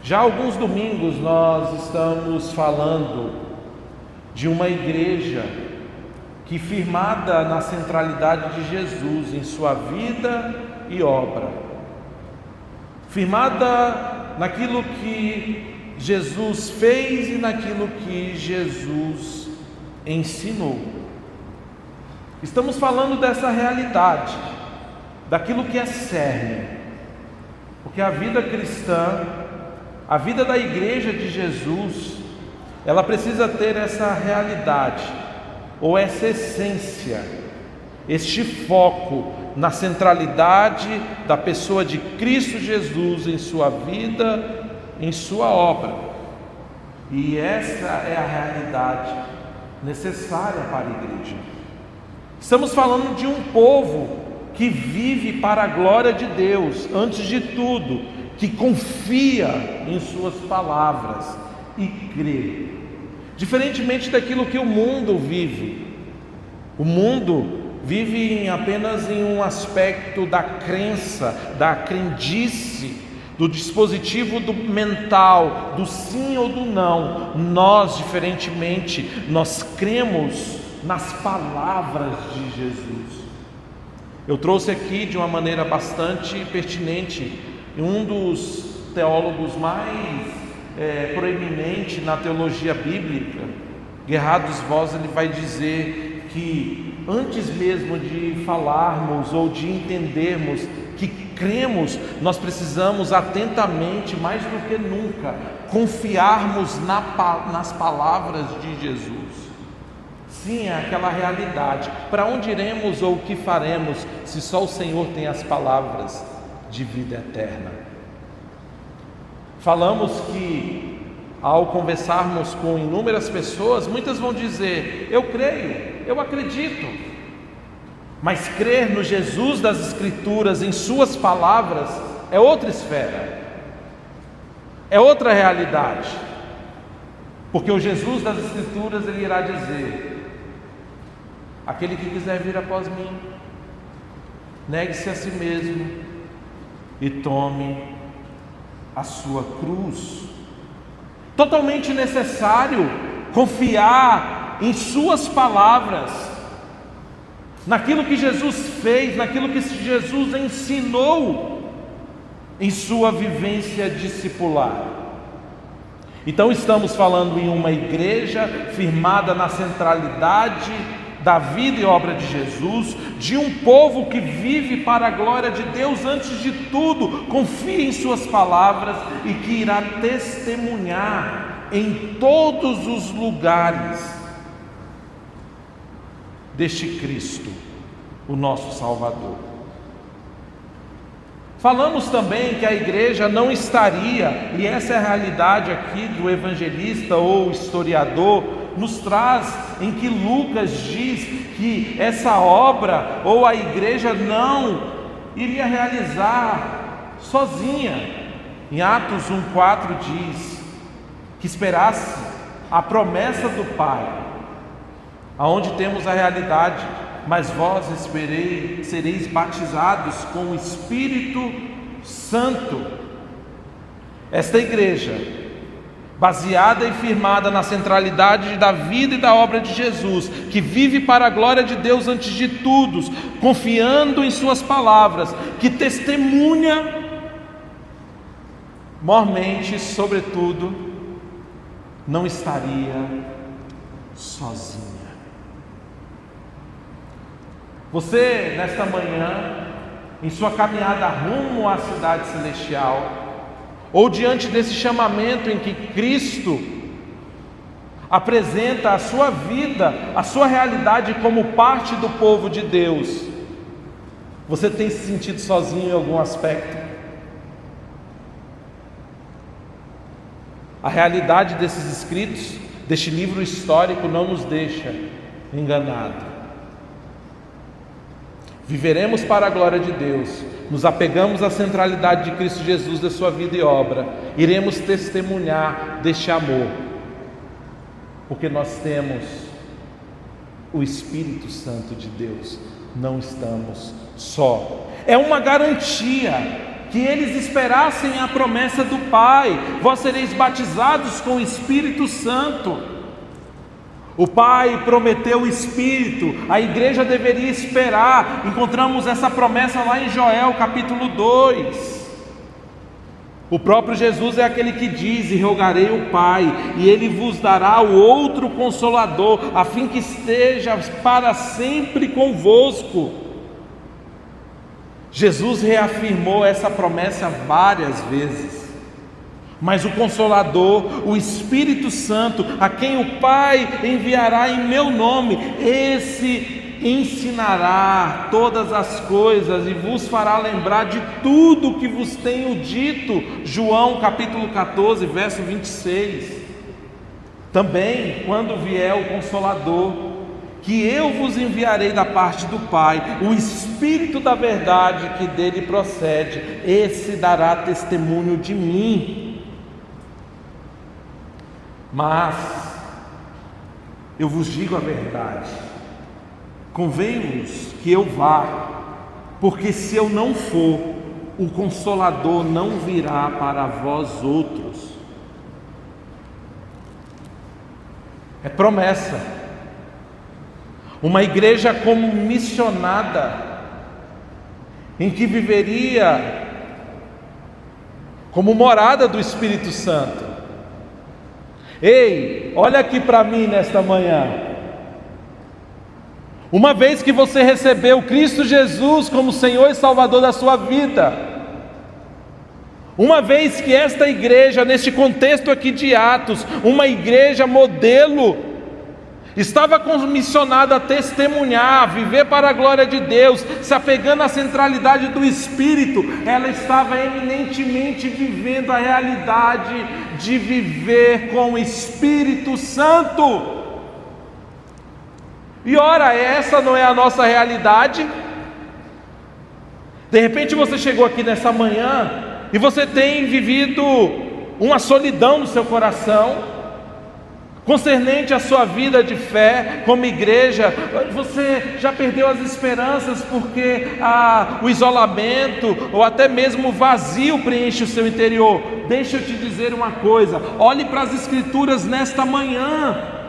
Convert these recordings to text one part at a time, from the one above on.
Já há alguns domingos nós estamos falando de uma igreja que, firmada na centralidade de Jesus em sua vida e obra, firmada naquilo que Jesus fez e naquilo que Jesus ensinou. Estamos falando dessa realidade, daquilo que é cerne, porque a vida cristã, a vida da igreja de Jesus, ela precisa ter essa realidade, ou essa essência, este foco na centralidade da pessoa de Cristo Jesus em sua vida, em sua obra. E essa é a realidade necessária para a igreja. Estamos falando de um povo que vive para a glória de Deus, antes de tudo, que confia em suas palavras e crê. Diferentemente daquilo que o mundo vive. O mundo vive apenas em um aspecto da crença, da crendice, do dispositivo mental, do sim ou do não. Nós, diferentemente, nós cremos nas palavras de Jesus. Eu trouxe aqui de uma maneira bastante pertinente um dos teólogos mais proeminente na teologia bíblica, Gerhard Voss, ele vai dizer que antes mesmo de falarmos ou de entendermos que cremos, nós precisamos atentamente, mais do que nunca, confiarmos nas palavras de Jesus. Sim, é aquela realidade. Para onde iremos ou o que faremos se só o Senhor tem as palavras de vida eterna? Falamos que, ao conversarmos com inúmeras pessoas, muitas vão dizer: eu creio, eu acredito. Mas crer no Jesus das Escrituras, em suas palavras, é outra esfera, é outra realidade. Porque o Jesus das Escrituras, ele irá dizer: aquele que quiser vir após mim, negue-se a si mesmo e tome a sua cruz. Totalmente necessário confiar em suas palavras, naquilo que Jesus fez, naquilo que Jesus ensinou em sua vivência discipular. Então estamos falando em uma igreja firmada na centralidade da vida e obra de Jesus, de um povo que vive para a glória de Deus antes de tudo, confia em suas palavras e que irá testemunhar em todos os lugares deste Cristo, o nosso Salvador. Falamos também que a igreja não estaria, e essa é a realidade aqui do evangelista ou historiador, nos traz em que Lucas diz que essa obra ou a igreja não iria realizar sozinha. Em Atos 1,4 diz que esperasse a promessa do Pai, aonde temos a realidade: mas vós sereis batizados com o Espírito Santo. Esta igreja, baseada e firmada na centralidade da vida e da obra de Jesus, que vive para a glória de Deus antes de tudo, confiando em suas palavras, que testemunha mormente, sobretudo, não estaria sozinha. Você, nesta manhã, em sua caminhada rumo à cidade celestial, ou diante desse chamamento em que Cristo apresenta a sua vida, a sua realidade como parte do povo de Deus, você tem se sentido sozinho em algum aspecto? A realidade desses escritos, deste livro histórico, não nos deixa enganados. Viveremos para a glória de Deus, nos apegamos à centralidade de Cristo Jesus, da sua vida e obra, iremos testemunhar deste amor, porque nós temos o Espírito Santo de Deus, não estamos só. É uma garantia que eles esperassem a promessa do Pai: vós sereis batizados com o Espírito Santo. O Pai prometeu o Espírito, a igreja deveria esperar. Encontramos essa promessa lá em Joel capítulo 2. O próprio Jesus é aquele que diz: e rogarei ao Pai, e Ele vos dará o outro Consolador, a fim que esteja para sempre convosco. Jesus reafirmou essa promessa várias vezes. Mas o Consolador, o Espírito Santo, a quem o Pai enviará em meu nome, esse ensinará todas as coisas e vos fará lembrar de tudo o que vos tenho dito. João capítulo 14, verso 26. Também, quando vier o Consolador, que eu vos enviarei da parte do Pai, o Espírito da verdade que dele procede, esse dará testemunho de mim. Mas eu vos digo a verdade, convém-vos que eu vá, porque se eu não for, o Consolador não virá para vós outros. É promessa. Uma igreja como missionada, em que viveria como morada do Espírito Santo. Ei, olha aqui para mim nesta manhã. Uma vez que você recebeu Cristo Jesus como Senhor e Salvador da sua vida, uma vez que esta igreja, neste contexto aqui de Atos, uma igreja modelo, estava comissionada a testemunhar, a viver para a glória de Deus, se apegando à centralidade do Espírito, ela estava eminentemente vivendo a realidade de viver com o Espírito Santo. E ora, essa não é a nossa realidade? De repente você chegou aqui nessa manhã e você tem vivido uma solidão no seu coração, concernente à sua vida de fé como igreja. Você já perdeu as esperanças porque o isolamento ou até mesmo o vazio preenche o seu interior. Deixa eu te dizer uma coisa: olhe para as Escrituras nesta manhã.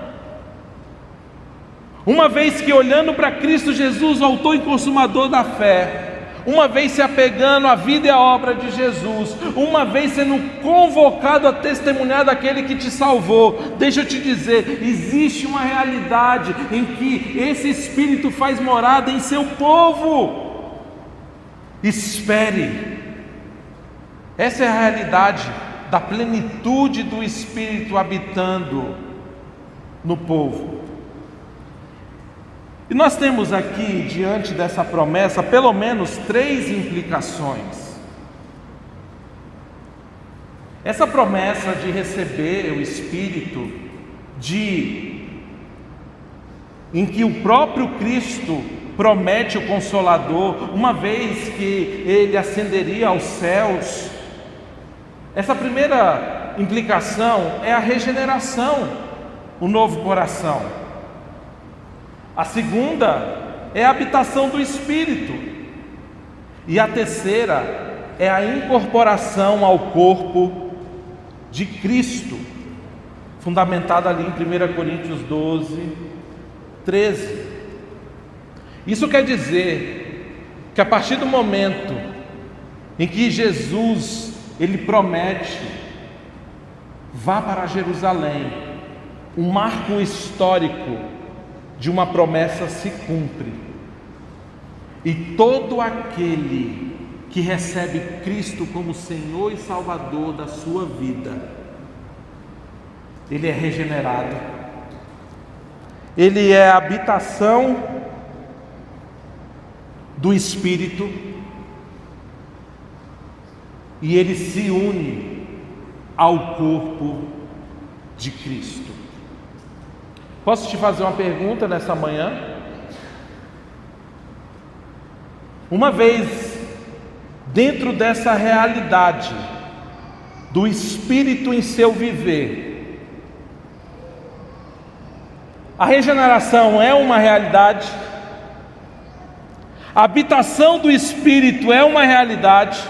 Uma vez que olhando para Cristo Jesus, o autor e consumador da fé, uma vez se apegando à vida e à obra de Jesus, uma vez sendo convocado a testemunhar daquele que te salvou, deixa eu te dizer, existe uma realidade em que esse Espírito faz morada em seu povo. Espere. Essa é a realidade da plenitude do Espírito habitando no povo. E nós temos aqui, diante dessa promessa, pelo menos 3 implicações. Essa promessa de receber o Espírito, em que o próprio Cristo promete o Consolador, uma vez que Ele ascenderia aos céus. Essa primeira implicação é a regeneração, o novo coração. A segunda é a habitação do Espírito. E a terceira é a incorporação ao corpo de Cristo, fundamentada ali em 1 Coríntios 12, 13. Isso quer dizer que a partir do momento em que Jesus, Ele promete, vá para Jerusalém, um marco histórico de uma promessa se cumpre, e todo aquele que recebe Cristo como Senhor e Salvador da sua vida, ele é regenerado, ele é a habitação do Espírito, e ele se une ao corpo de Cristo. Posso te fazer uma pergunta nessa manhã? Uma vez dentro dessa realidade do Espírito em seu viver, a regeneração é uma realidade, a habitação do Espírito é uma realidade,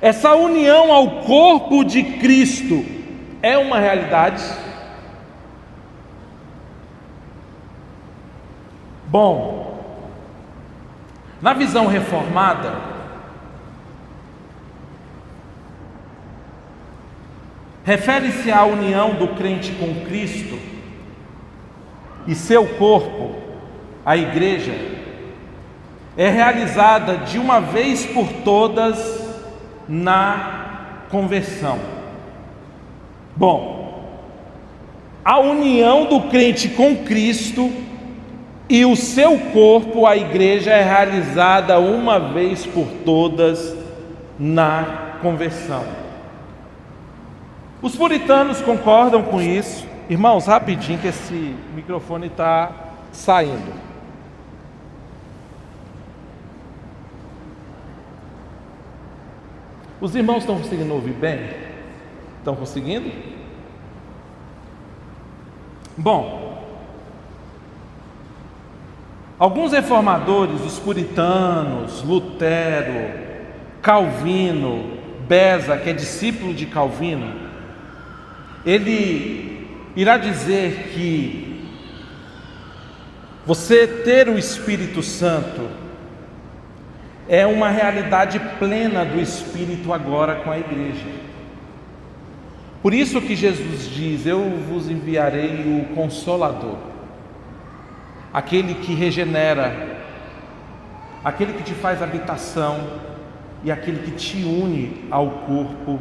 Essa união ao corpo de Cristo é uma realidade? Bom, na visão reformada, refere-se à união do crente com Cristo e seu corpo, a igreja, é realizada de uma vez por todas na conversão. Bom, a união do crente com Cristo e o seu corpo, a igreja, é realizada uma vez por todas na conversão. Os puritanos concordam com isso. Irmãos, rapidinho que esse microfone está saindo. Os irmãos estão conseguindo ouvir bem? Estão conseguindo? Bom, alguns reformadores, os puritanos, Lutero, Calvino, Beza, que é discípulo de Calvino, ele irá dizer que você ter o Espírito Santo é uma realidade plena do Espírito agora com a igreja. Por isso que Jesus diz: eu vos enviarei o Consolador, aquele que regenera, aquele que te faz habitação e aquele que te une ao corpo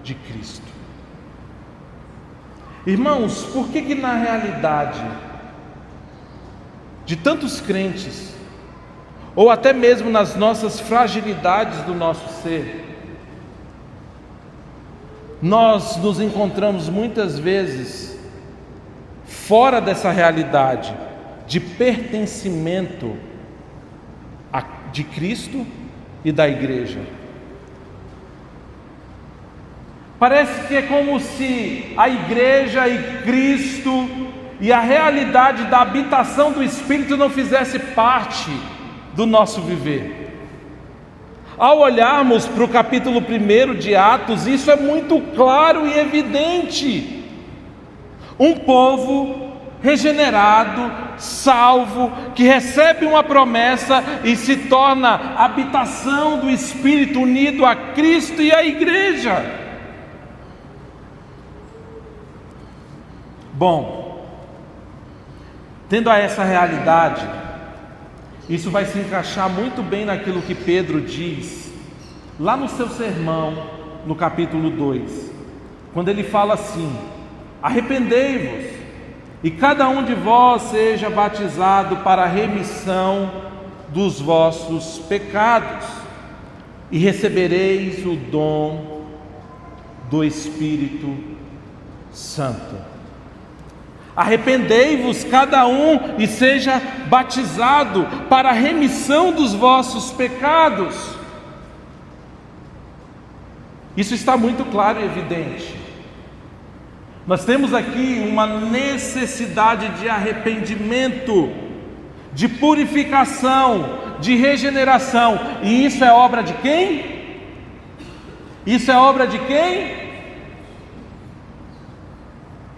de Cristo. Irmãos, por que na realidade de tantos crentes, ou até mesmo nas nossas fragilidades do nosso ser, nós nos encontramos muitas vezes fora dessa realidade de pertencimento de Cristo e da igreja? Parece que é como se a igreja e Cristo e a realidade da habitação do Espírito não fizesse parte do nosso viver. Ao olharmos para o capítulo 1 de Atos, isso é muito claro e evidente. Um povo regenerado, salvo, que recebe uma promessa e se torna habitação do Espírito, unido a Cristo e à igreja. Bom, tendo essa realidade, isso vai se encaixar muito bem naquilo que Pedro diz lá no seu sermão, no capítulo 2, quando ele fala assim: arrependei-vos e cada um de vós seja batizado para a remissão dos vossos pecados, e recebereis o dom do Espírito Santo. Arrependei-vos cada um e seja batizado para a remissão dos vossos pecados. Isso está muito claro e evidente. Nós temos aqui uma necessidade de arrependimento, de purificação, de regeneração. E isso é obra de quem? Isso é obra de quem?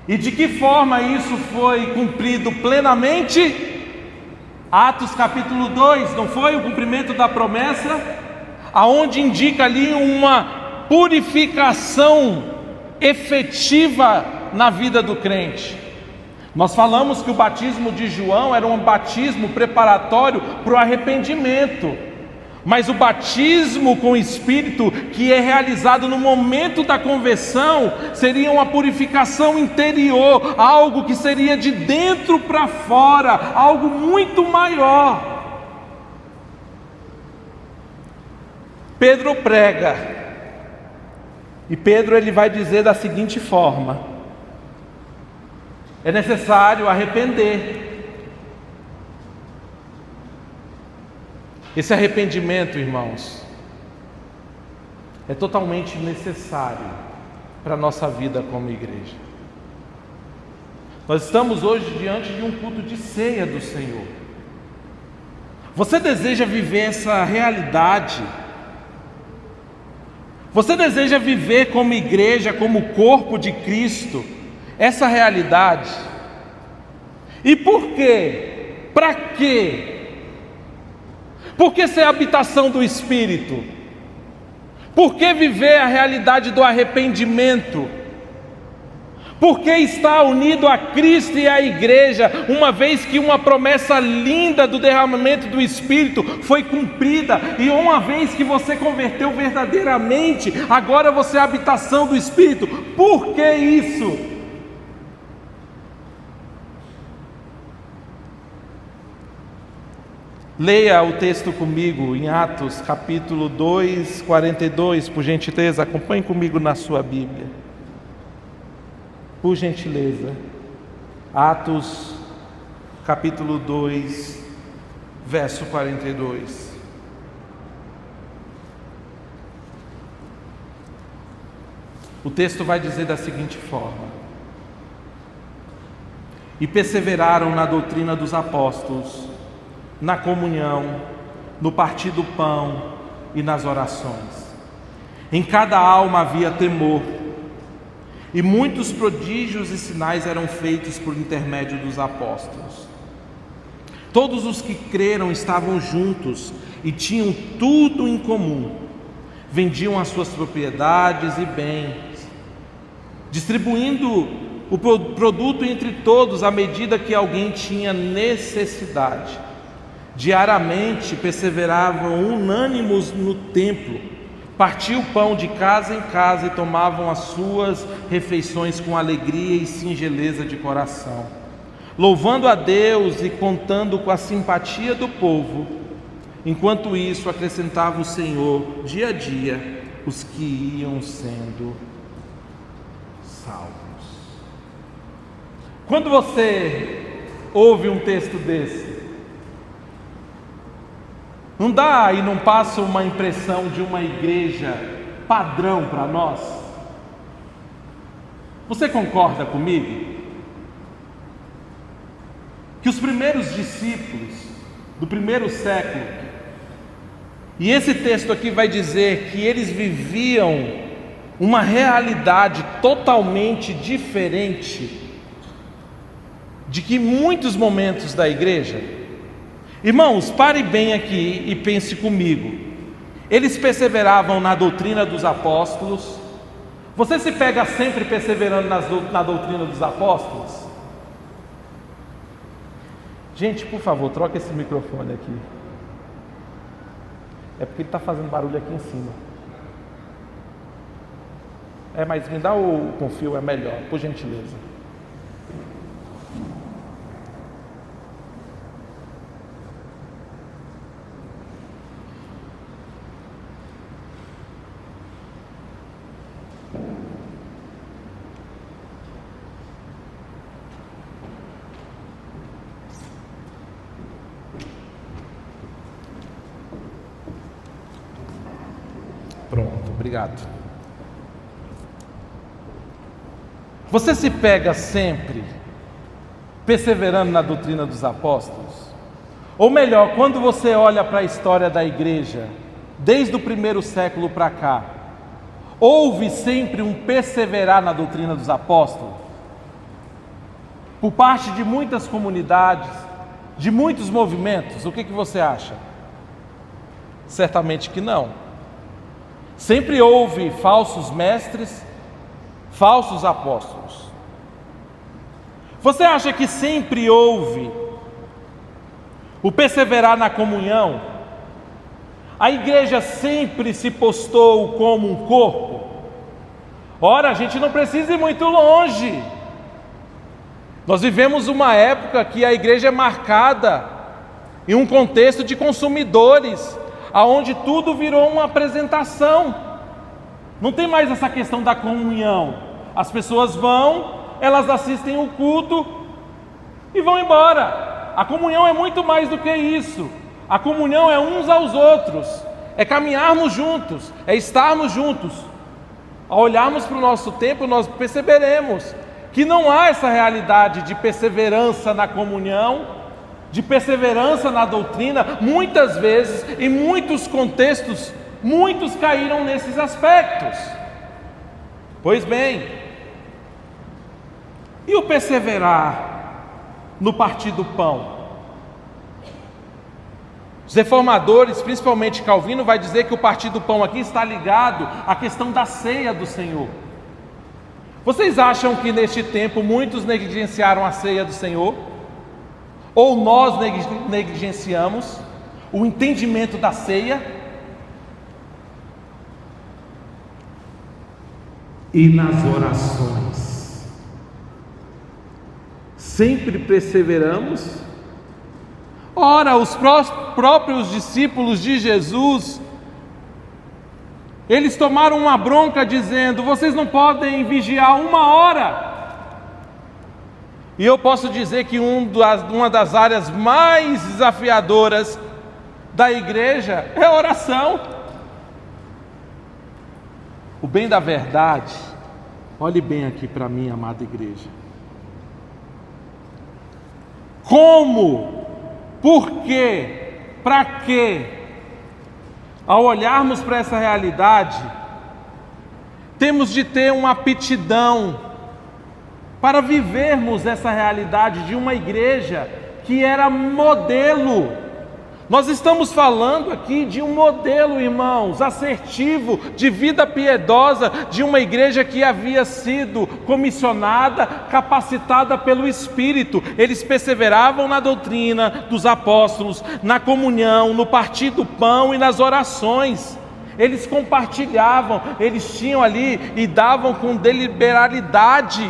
E de que forma isso foi cumprido plenamente? Atos capítulo 2, não foi o cumprimento da promessa? Aonde indica ali uma purificação efetiva na vida do crente. Nós falamos que o batismo de João era um batismo preparatório para o arrependimento. Mas o batismo com o Espírito, que é realizado no momento da conversão, seria uma purificação interior, algo que seria de dentro para fora, algo muito maior. Pedro prega, e Pedro ele vai dizer da seguinte forma: é necessário arrepender. Esse arrependimento, irmãos, é totalmente necessário para a nossa vida como igreja. Nós estamos hoje diante de um culto de ceia do Senhor. Você deseja viver essa realidade? Você deseja viver como igreja, como corpo de Cristo, essa realidade? E por quê? Para quê? Por que ser a habitação do Espírito? Por que viver a realidade do arrependimento? Por que estar unido a Cristo e à igreja, uma vez que uma promessa linda do derramamento do Espírito foi cumprida, e uma vez que você converteu verdadeiramente, agora você é a habitação do Espírito? Por que isso? Leia o texto comigo em Atos capítulo 2, 42, por gentileza, acompanhe comigo na sua Bíblia. Por gentileza, Atos capítulo 2, verso 42. O texto vai dizer da seguinte forma: e perseveraram na doutrina dos apóstolos, na comunhão, no partir do pão e nas orações. Em cada alma havia temor, e muitos prodígios e sinais eram feitos por intermédio dos apóstolos. Todos os que creram estavam juntos e tinham tudo em comum. Vendiam as suas propriedades e bens, distribuindo o produto entre todos à medida que alguém tinha necessidade. Diariamente perseveravam unânimes no templo, partiam o pão de casa em casa e tomavam as suas refeições com alegria e singeleza de coração, louvando a Deus e contando com a simpatia do povo. Enquanto isso, acrescentava o Senhor dia a dia os que iam sendo salvos. Quando você ouve um texto desse, não dá e não passa uma impressão de uma igreja padrão para nós? Você concorda comigo? Que os primeiros discípulos do primeiro século, e esse texto aqui vai dizer que eles viviam uma realidade totalmente diferente de que muitos momentos da igreja. Irmãos, pare bem aqui e pense comigo. Eles perseveravam na doutrina dos apóstolos. Você se pega sempre perseverando na doutrina dos apóstolos? Gente, por favor, troca esse microfone aqui. É porque ele está fazendo barulho aqui em cima. Mas me dá o com fio, é melhor, por gentileza. Pronto, obrigado. Você se pega sempre perseverando na doutrina dos apóstolos? Ou melhor, quando você olha para a história da igreja, desde o primeiro século para cá, houve sempre um perseverar na doutrina dos apóstolos? Por parte de muitas comunidades, de muitos movimentos, o que você acha? Certamente que não. Sempre houve falsos mestres, falsos apóstolos. Você acha que sempre houve o perseverar na comunhão? A igreja sempre se postou como um corpo? Ora, a gente não precisa ir muito longe. Nós vivemos uma época que a igreja é marcada em um contexto de consumidores, aonde tudo virou uma apresentação. Não tem mais essa questão da comunhão. As pessoas vão, elas assistem o culto e vão embora. A comunhão é muito mais do que isso. A comunhão é uns aos outros, é caminharmos juntos, é estarmos juntos. Ao olharmos para o nosso tempo, nós perceberemos que não há essa realidade de perseverança na comunhão, de perseverança na doutrina. Muitas vezes, em muitos contextos, Muitos caíram nesses aspectos. Pois bem, e o perseverar no partir do pão? Os reformadores, principalmente Calvino, vai dizer que o partir do pão aqui está ligado à questão da ceia do Senhor. Vocês acham que neste tempo muitos negligenciaram a ceia do Senhor? Ou nós negligenciamos o entendimento da ceia? E nas orações, sempre perseveramos? Ora, os próprios discípulos de Jesus, eles tomaram uma bronca dizendo: vocês não podem vigiar 1 hora. E eu posso dizer que uma das áreas mais desafiadoras da igreja é a oração. O bem da verdade, olhe bem aqui para mim, amada igreja. Como? Por quê? Para quê? Ao olharmos para essa realidade, temos de ter uma aptidão para vivermos essa realidade de uma igreja que era modelo. Nós estamos falando aqui de um modelo, irmãos, assertivo, de vida piedosa, de uma igreja que havia sido comissionada, capacitada pelo Espírito. Eles perseveravam na doutrina dos apóstolos, na comunhão, no partir do pão e nas orações. Eles compartilhavam, eles tinham ali e davam com deliberalidade.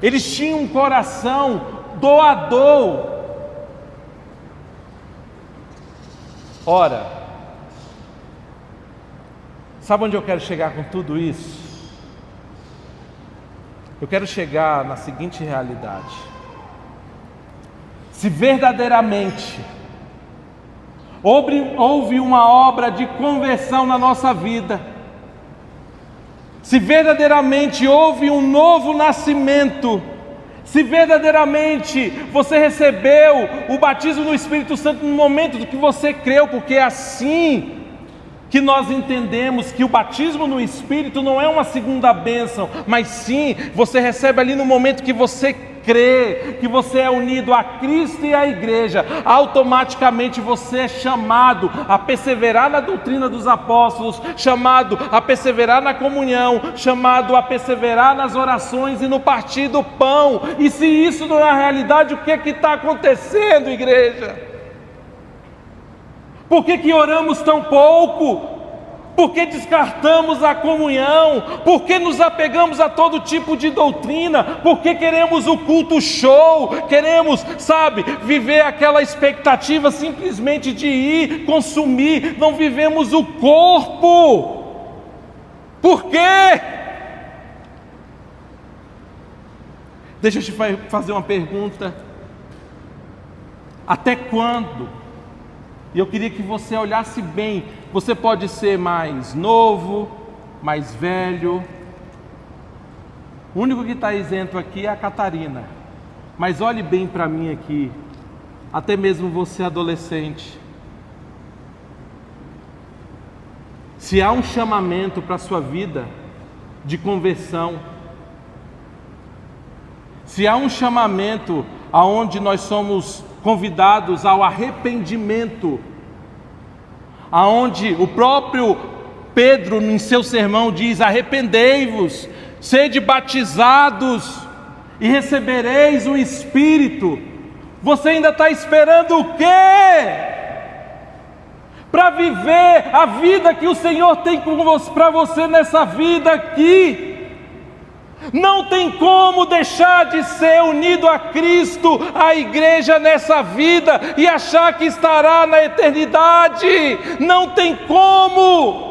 Eles tinham um coração doador. Ora, sabe onde eu quero chegar com tudo isso? Eu quero chegar na seguinte realidade: se verdadeiramente houve uma obra de conversão na nossa vida, se verdadeiramente houve um novo nascimento, se verdadeiramente você recebeu o batismo no Espírito Santo no momento do que você creu, porque é assim que nós entendemos que o batismo no Espírito não é uma segunda bênção, mas sim, você recebe ali no momento que você crê, que você é unido a Cristo e à igreja, automaticamente você é chamado a perseverar na doutrina dos apóstolos, chamado a perseverar na comunhão, chamado a perseverar nas orações e no partir do pão. E se isso não é a realidade, o que está acontecendo, igreja? Por que oramos tão pouco? Por que descartamos a comunhão? Por que nos apegamos a todo tipo de doutrina? Por que queremos o culto show? Queremos, viver aquela expectativa simplesmente de ir, consumir. Não vivemos o corpo. Por quê? Deixa eu te fazer uma pergunta. Até quando? E eu queria que você olhasse bem. Você pode ser mais novo, mais velho. O único que está isento aqui é a Catarina. Mas olhe bem para mim aqui. Até mesmo você adolescente. Se há um chamamento para a sua vida de conversão, se há um chamamento aonde nós somos convidados ao arrependimento, aonde o próprio Pedro em seu sermão diz: arrependei-vos, sede batizados e recebereis o Espírito. Você ainda está esperando o quê? Para viver a vida que o Senhor tem para você nessa vida aqui. Não tem como deixar de ser unido a Cristo, a igreja nessa vida, e achar que estará na eternidade. Não tem como.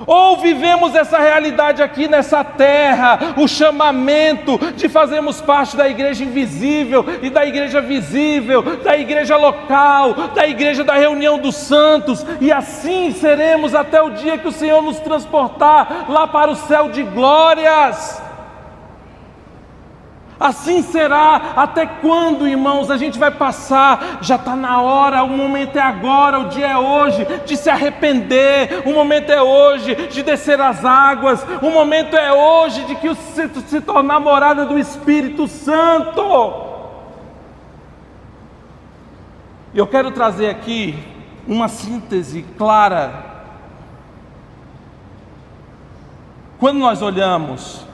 Ou vivemos essa realidade aqui nessa terra, o chamamento de fazermos parte da igreja invisível e da igreja visível, da igreja local, da igreja da reunião dos santos, e assim seremos até o dia que o Senhor nos transportar lá para o céu de glórias. Assim será. Até quando, irmãos, a gente vai passar? Já está na hora, o momento é agora, o dia é hoje de se arrepender, o momento é hoje de descer as águas, o momento é hoje de que se tornar morada do Espírito Santo. Eu quero trazer aqui uma síntese clara. Quando nós olhamos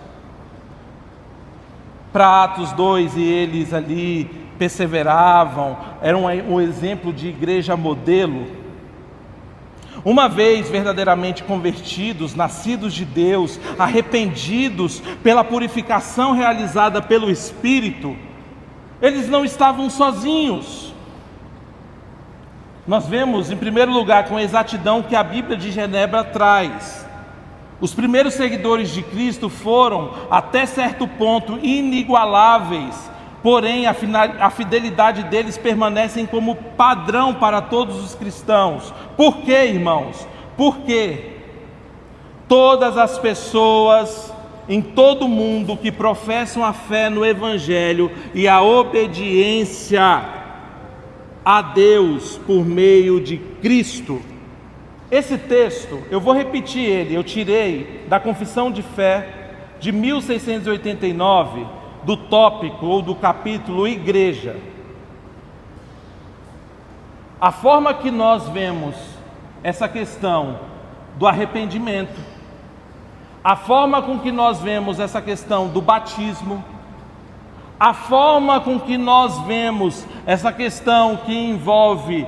para Atos 2 e eles ali perseveravam, eram um exemplo de igreja modelo. Uma vez verdadeiramente convertidos, nascidos de Deus, arrependidos pela purificação realizada pelo Espírito, eles não estavam sozinhos. Nós vemos, em primeiro lugar, com exatidão que a Bíblia de Genebra traz. Os primeiros seguidores de Cristo foram, até certo ponto, inigualáveis, porém a fidelidade deles permanece como padrão para todos os cristãos. Por quê, irmãos? Porque todas as pessoas em todo o mundo que professam a fé no Evangelho e a obediência a Deus por meio de Cristo. Esse texto, eu vou repetir ele, eu tirei da Confissão de Fé de 1689, do tópico ou do capítulo Igreja. A forma que nós vemos essa questão do arrependimento, a forma com que nós vemos essa questão do batismo, a forma com que nós vemos essa questão que envolve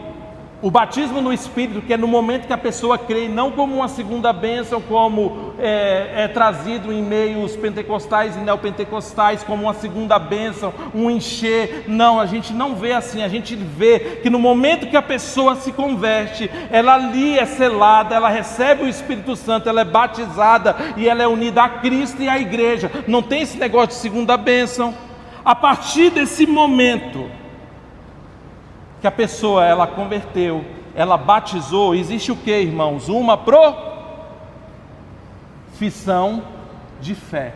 o batismo no Espírito, que é no momento que a pessoa crê, não como uma segunda bênção, como é trazido em meios pentecostais e neopentecostais, como uma segunda bênção, um encher. Não, a gente não vê assim. A gente vê que no momento que a pessoa se converte, ela ali é selada, ela recebe o Espírito Santo, ela é batizada e ela é unida a Cristo e à igreja. Não tem esse negócio de segunda bênção. A partir desse momento que a pessoa, ela converteu, ela batizou, existe o que, irmãos? Uma profissão de fé.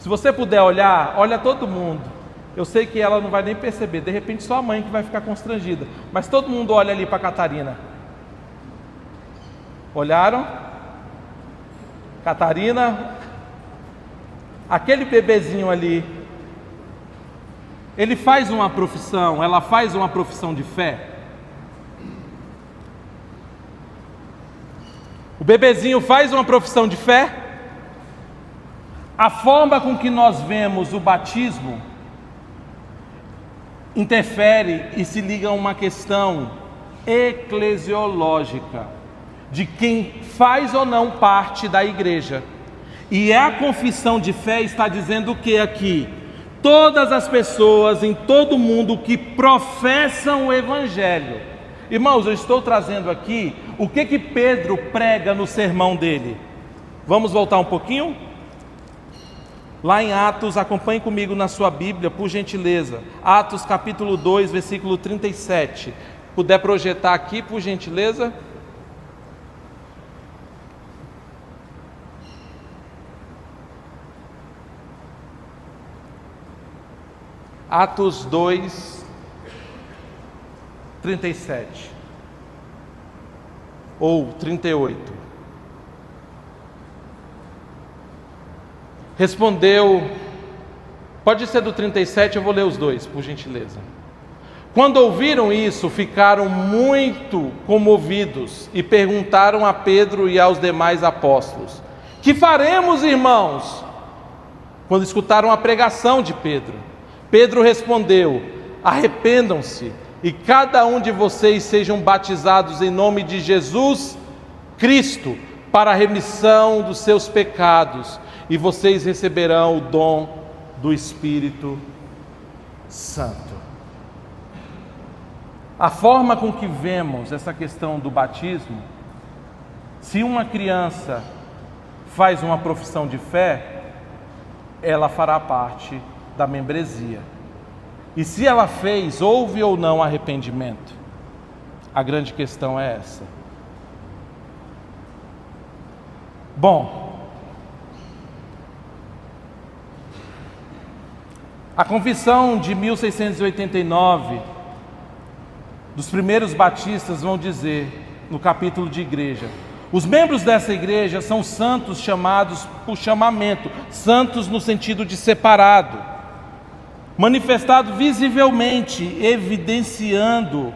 Se você puder olhar, olha todo mundo. Eu sei que ela não vai nem perceber, de repente só a mãe que vai ficar constrangida, mas todo mundo olha ali para a Catarina. Olharam? Catarina, aquele bebezinho ali, ele faz uma profissão, ela faz uma profissão de fé. O bebezinho faz uma profissão de fé. A forma com que nós vemos o batismo interfere e se liga a uma questão eclesiológica, de quem faz ou não parte da igreja. E a confissão de fé está dizendo o que aqui? Todas as pessoas em todo o mundo que professam o Evangelho. Irmãos, eu estou trazendo aqui o que Pedro prega no sermão dele. Vamos voltar um pouquinho? Lá em Atos, acompanhe comigo na sua Bíblia, por gentileza. Atos capítulo 2, versículo 37. Puder projetar aqui, por gentileza. Atos 2, 37 ou 38. Respondeu, pode ser do 37, eu vou ler os dois, por gentileza. Quando ouviram isso, ficaram muito comovidos e perguntaram a Pedro e aos demais apóstolos: que faremos, irmãos? Quando escutaram a pregação de Pedro, Pedro respondeu: arrependam-se e cada um de vocês sejam batizados em nome de Jesus Cristo para a remissão dos seus pecados, e vocês receberão o dom do Espírito Santo. A forma com que vemos essa questão do batismo, se uma criança faz uma profissão de fé, ela fará parte da membresia. E se ela fez, houve ou não arrependimento? A grande questão é essa. Bom, A confissão de 1689 dos primeiros batistas vão dizer, no capítulo de igreja: os membros dessa igreja são santos chamados por chamamento, santos no sentido de separado, manifestado visivelmente, evidenciando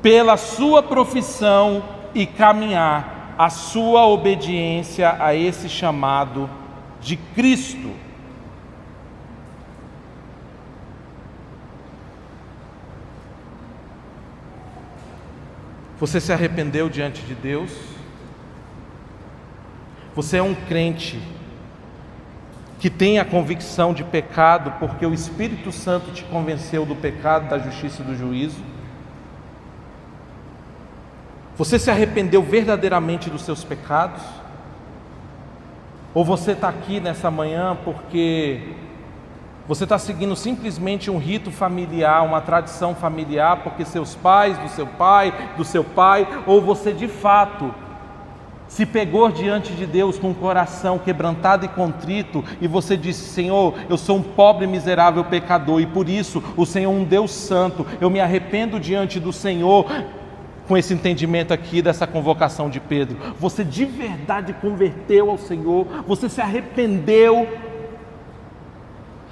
pela sua profissão e caminhar a sua obediência a esse chamado de Cristo. Você se arrependeu diante de Deus? Você é um crente que tem a convicção de pecado porque o Espírito Santo te convenceu do pecado, da justiça e do juízo? Você se arrependeu verdadeiramente dos seus pecados? Ou você está aqui nessa manhã porque você está seguindo simplesmente um rito familiar, uma tradição familiar, porque seus pais, do seu pai, ou você de fato se pegou diante de Deus com o coração quebrantado e contrito, e você disse: Senhor, eu sou um pobre, miserável pecador, e por isso o Senhor é um Deus santo, eu me arrependo diante do Senhor. Com esse entendimento aqui dessa convocação de Pedro, você de verdade converteu ao Senhor, você se arrependeu,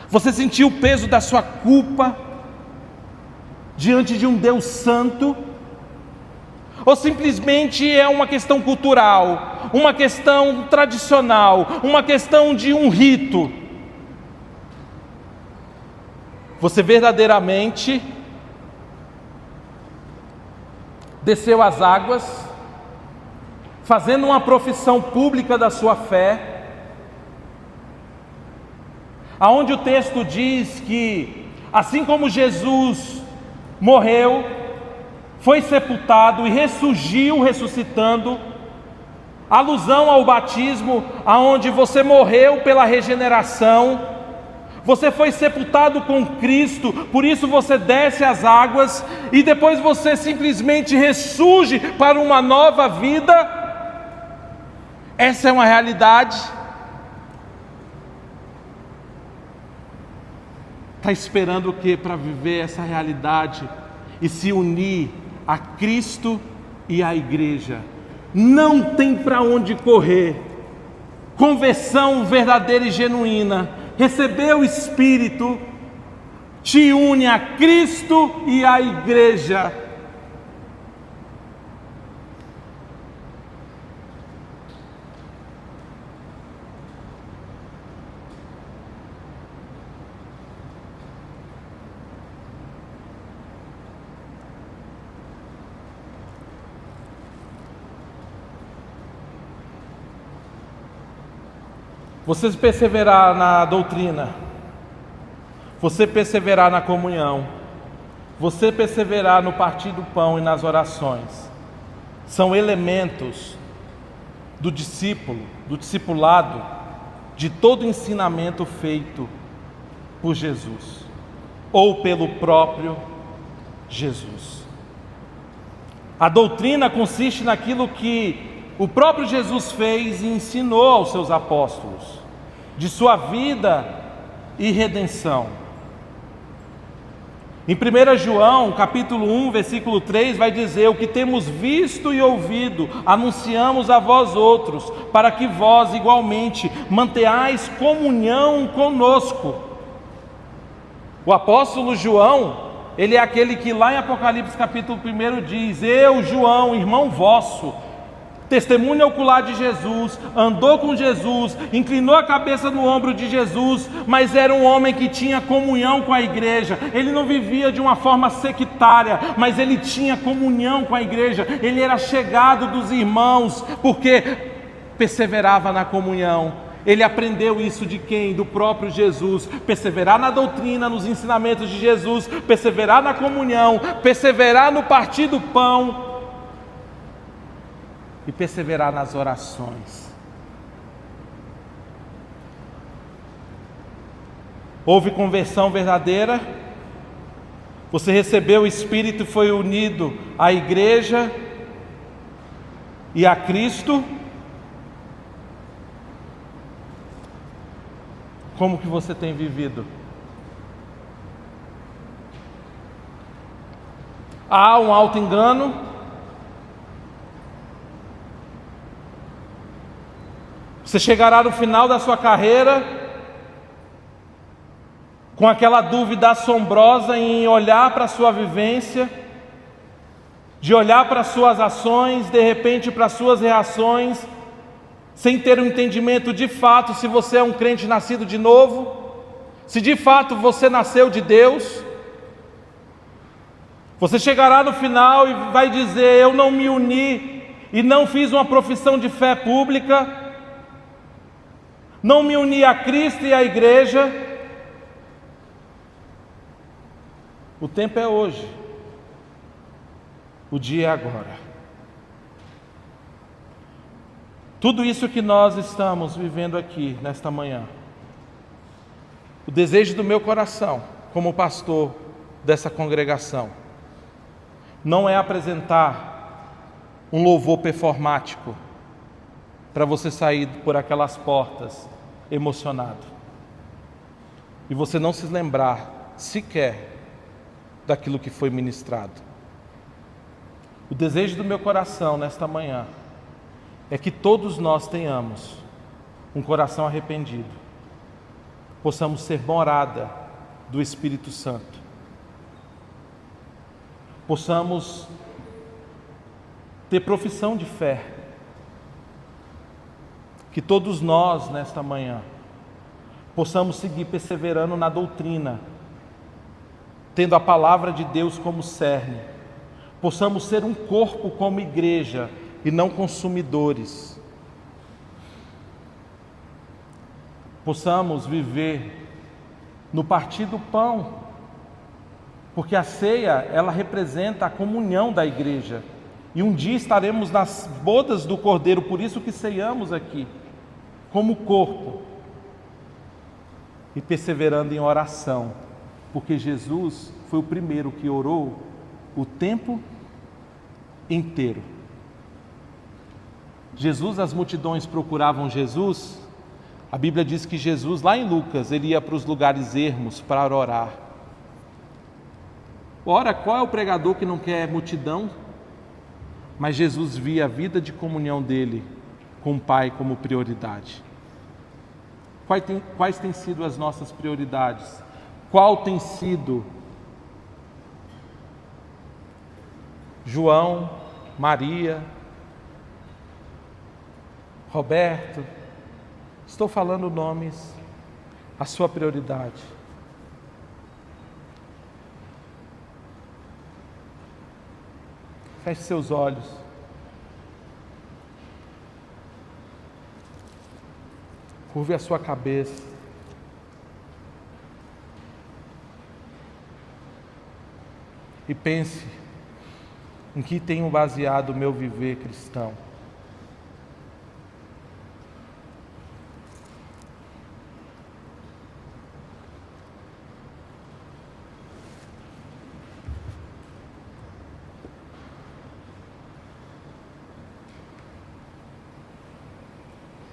você sentiu o peso da sua culpa diante de um Deus santo? Ou simplesmente é uma questão cultural, uma questão tradicional, uma questão de um rito? Você verdadeiramente desceu às águas, fazendo uma profissão pública da sua fé, aonde o texto diz que, assim como Jesus morreu, foi sepultado e ressurgiu ressuscitando, alusão ao batismo, aonde você morreu pela regeneração, você foi sepultado com Cristo, por isso você desce às águas e depois você simplesmente ressurge para uma nova vida. Essa é uma realidade. Está esperando o que para viver essa realidade e se unir a Cristo e à igreja? Não tem para onde correr. Conversão verdadeira e genuína, receber o Espírito, te une a Cristo e à igreja. Você perseverar na doutrina, você perseverar na comunhão, você perseverar no partir do pão e nas orações, são elementos do discípulo, do discipulado, de todo ensinamento feito por Jesus, ou pelo próprio Jesus. A doutrina consiste naquilo que o próprio Jesus fez e ensinou aos seus apóstolos, de sua vida e redenção. Em 1 João, capítulo 1, versículo 3, vai dizer: o que temos visto e ouvido, anunciamos a vós outros, para que vós igualmente mantenhais comunhão conosco. O apóstolo João, ele é aquele que lá em Apocalipse capítulo 1 diz: eu, João, irmão vosso, testemunha ocular de Jesus, andou com Jesus, inclinou a cabeça no ombro de Jesus, mas era um homem que tinha comunhão com a igreja. Ele não vivia de uma forma sectária, mas ele tinha comunhão com a igreja. Ele era chegado dos irmãos, porque perseverava na comunhão. Ele aprendeu isso de quem? Do próprio Jesus. Perseverar na doutrina, nos ensinamentos de Jesus, perseverar na comunhão, perseverar no partir do pão e perseverar nas orações. Houve conversão verdadeira, você recebeu o Espírito e foi unido à igreja e a Cristo. Como que você tem vivido há um auto-engano, você chegará no final da sua carreira com aquela dúvida assombrosa em olhar para a sua vivência, de olhar para as suas ações, de repente para as suas reações, sem ter um entendimento de fato se você é um crente nascido de novo, se de fato você nasceu de Deus. Você chegará no final e vai dizer: eu não me uni e não fiz uma profissão de fé pública, não me uni a Cristo e à igreja. O tempo é hoje, o dia é agora. Tudo isso que nós estamos vivendo aqui nesta manhã, o desejo do meu coração, como pastor dessa congregação, não é apresentar um louvor performático para você sair por aquelas portas emocionado e você não se lembrar sequer daquilo que foi ministrado. O desejo do meu coração nesta manhã é que todos nós tenhamos um coração arrependido, possamos ser morada do Espírito Santo, possamos ter profissão de fé, que todos nós nesta manhã possamos seguir perseverando na doutrina, tendo a palavra de Deus como cerne, possamos ser um corpo como igreja e não consumidores, possamos viver no partir do pão, porque a ceia, ela representa a comunhão da igreja, e um dia estaremos nas bodas do Cordeiro, por isso que ceiamos aqui, como corpo, e perseverando em oração, porque Jesus foi o primeiro que orou o tempo inteiro. Jesus, as multidões procuravam Jesus. A Bíblia diz que Jesus, lá em Lucas, ele ia para os lugares ermos para orar. Ora, qual é o pregador que não quer multidão? Mas Jesus via a vida de comunhão dele com o Pai como prioridade. Quais têm sido as nossas prioridades? Qual tem sido João, Maria, Roberto, estou falando nomes, a sua prioridade? Feche seus olhos. Curve a sua cabeça. E pense em que tenho baseado o meu viver cristão.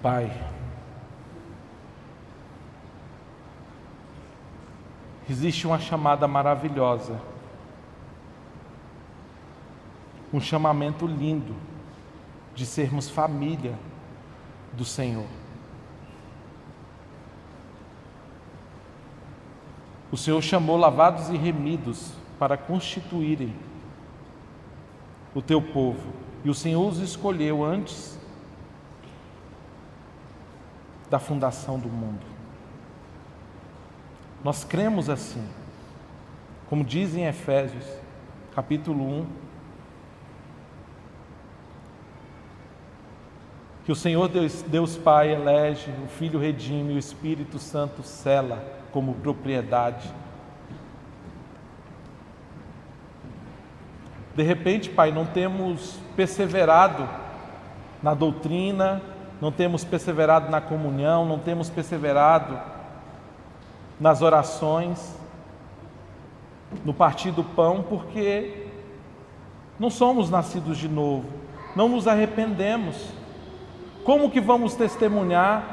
Pai, existe uma chamada maravilhosa, um chamamento lindo de sermos família do Senhor. O Senhor chamou lavados e remidos para constituírem o teu povo, e o Senhor os escolheu antes da fundação do mundo. Nós cremos assim, como diz em Efésios, capítulo 1, que o Senhor Deus Pai elege, o Filho redime, o Espírito Santo sela como propriedade. De repente, Pai, não temos perseverado na doutrina, não temos perseverado na comunhão, não temos perseverado nas orações, no partir do pão, porque não somos nascidos de novo, não nos arrependemos. Como que vamos testemunhar?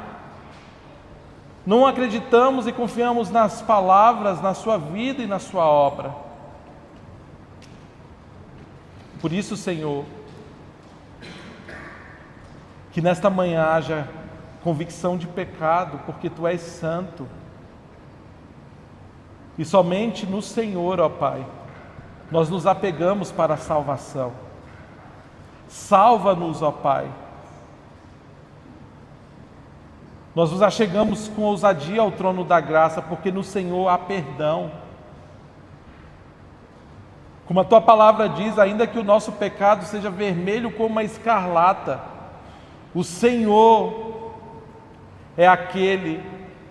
Não acreditamos e confiamos nas palavras, na sua vida e na sua obra. Por isso, Senhor, que nesta manhã haja convicção de pecado, porque Tu és santo. E somente no Senhor, ó Pai, nós nos apegamos para a salvação. Salva-nos, ó Pai. Nós nos achegamos com ousadia ao trono da graça, porque no Senhor há perdão. Como a Tua palavra diz, ainda que o nosso pecado seja vermelho como a escarlata, o Senhor é aquele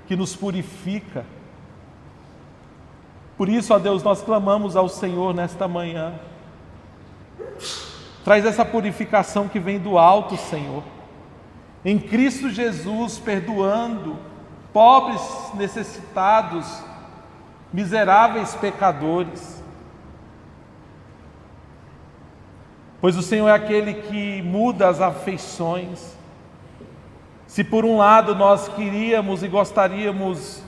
que nos purifica. Por isso, ó Deus, nós clamamos ao Senhor nesta manhã. Traz essa purificação que vem do alto, Senhor. Em Cristo Jesus, perdoando pobres, necessitados, miseráveis pecadores. Pois o Senhor é aquele que muda as afeições. Se por um lado nós queríamos e gostaríamos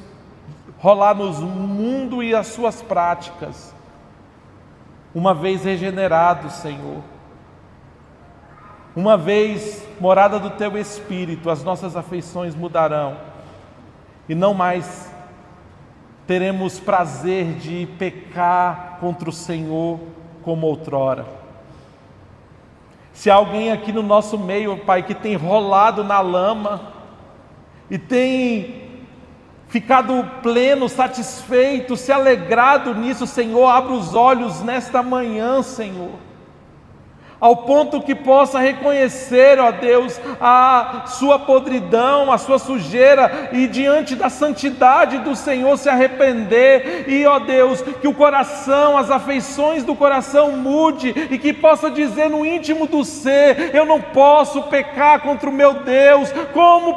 rolar no mundo e as suas práticas, uma vez regenerados, Senhor, uma vez morada do Teu Espírito, as nossas afeições mudarão e não mais teremos prazer de pecar contra o Senhor como outrora. Se há alguém aqui no nosso meio, Pai, que tem rolado na lama e tem ficado pleno, satisfeito, se alegrado nisso, Senhor, abra os olhos nesta manhã, Senhor, ao ponto que possa reconhecer, ó Deus, a sua podridão, a sua sujeira, e diante da santidade do Senhor se arrepender, e ó Deus, que o coração, as afeições do coração mude, e que possa dizer no íntimo do ser: eu não posso pecar contra o meu Deus, como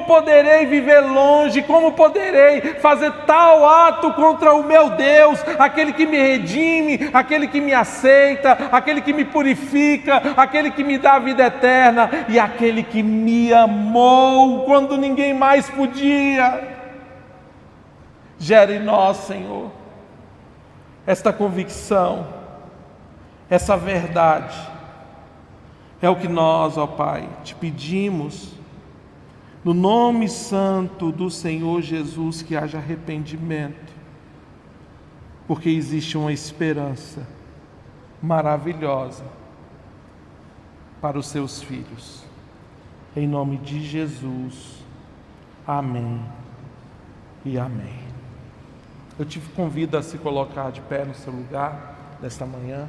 poderei viver longe, como poderei fazer tal ato contra o meu Deus, aquele que me redime, aquele que me aceita, aquele que me purifica, aquele que me dá a vida eterna e aquele que me amou quando ninguém mais podia. Gera em nós, Senhor, esta convicção, essa verdade. É o que nós, ó Pai, te pedimos, no nome santo do Senhor Jesus, que haja arrependimento, porque existe uma esperança maravilhosa para os seus filhos. Em nome de Jesus. Amém e amém. Eu te convido a se colocar de pé no seu lugar nesta manhã.